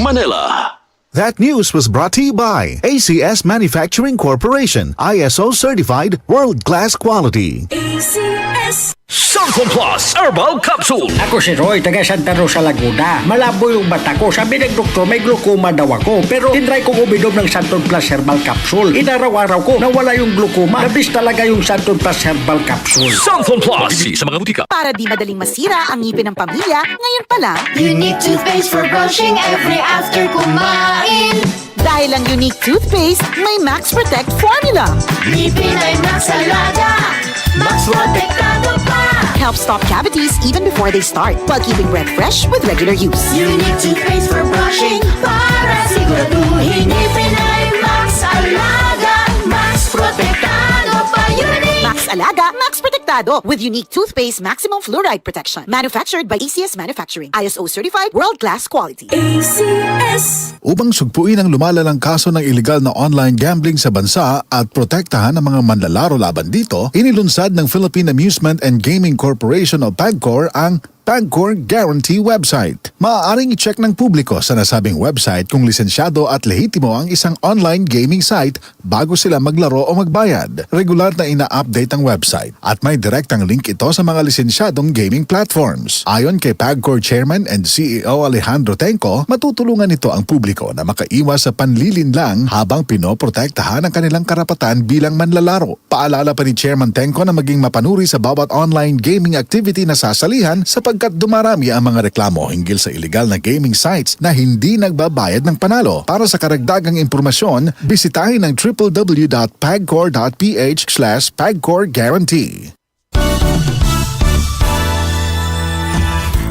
Manila. That news was brought to you by ACS Manufacturing Corporation, ISO certified world-class quality. ACS. Santon Plus Herbal Capsule. Ako si Roy, taga Santa Rosa, Laguna. Malabo yung mata ko. Sabi ng doktor, may glaucoma daw ako. Pero tinry kong uminom ng Santon Plus Herbal Capsule. Inaraw-araw ko, nawala yung glaucoma. Nabis talaga yung Santon Plus Herbal Capsule. Santon Plus. Bibili sa mga butika. Para di madaling masira ang ngipin ng pamilya, ngayon pa lang, Unique toothpaste for brushing every after kumain. dahil ang unique toothpaste, may Max Protect formula. Ngipin ay Max Alaga. Max Protectado pa. Helps stop cavities even before they start, while keeping breath fresh with regular use. Unique toothpaste for brushing para siguraduhin ngipin ay Max Alaga. Max Protectado pa. Unique. Max Alaga, Max Protectado with unique toothpaste maximum fluoride protection. Manufactured by ACS Manufacturing. ISO certified world-class quality. ACS. Upang sugpuin ang lumalalang kaso ng iligal na online gambling sa bansa at protektahan ang mga manlalaro laban dito, inilunsad ng Philippine Amusement and Gaming Corporation o PAGCOR ang PAGCOR Guarantee website. Maaaring i-check ng publiko sa nasabing website kung lisensyado at lehitimo ang isang online gaming site bago sila maglaro o magbayad. Regular na ina-update ang website at may direktang link ito sa mga lisensyadong gaming platforms. Ayon kay PAGCOR Chairman and CEO Alejandro Tenco, matutulungan nito ang publiko na makaiwas sa panlilinlang habang pinoprotektahan ang kanilang karapatan bilang manlalaro. Paalala pa ni Chairman Tenco na maging mapanuri sa bawat online gaming activity na sasalihan sapagkat dumarami ang mga reklamo hinggil sa illegal na gaming sites na hindi nagbabayad ng panalo. Para sa karagdagang impormasyon, bisitahin ang www.pagcor.ph/pagcorguarantee.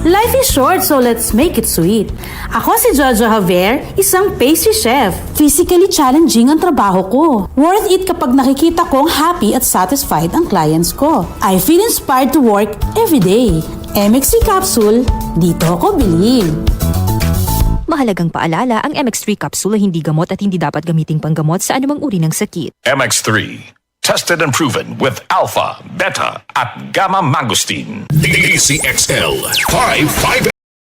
Life is short, so let's make it sweet. Ako si Jojo Javier, isang pastry chef. Physically challenging ang trabaho ko. Worth it kapag nakikita kong happy at satisfied ang clients ko. I feel inspired to work every day. MX3 capsule, dito ako bilhin. Mahalagang paalala, ang MX3 capsule ay hindi gamot at hindi dapat gamiting panggamot sa anumang uri ng sakit. MX3. Tested and proven with alpha, beta, at gamma mangosteen. DCXL 55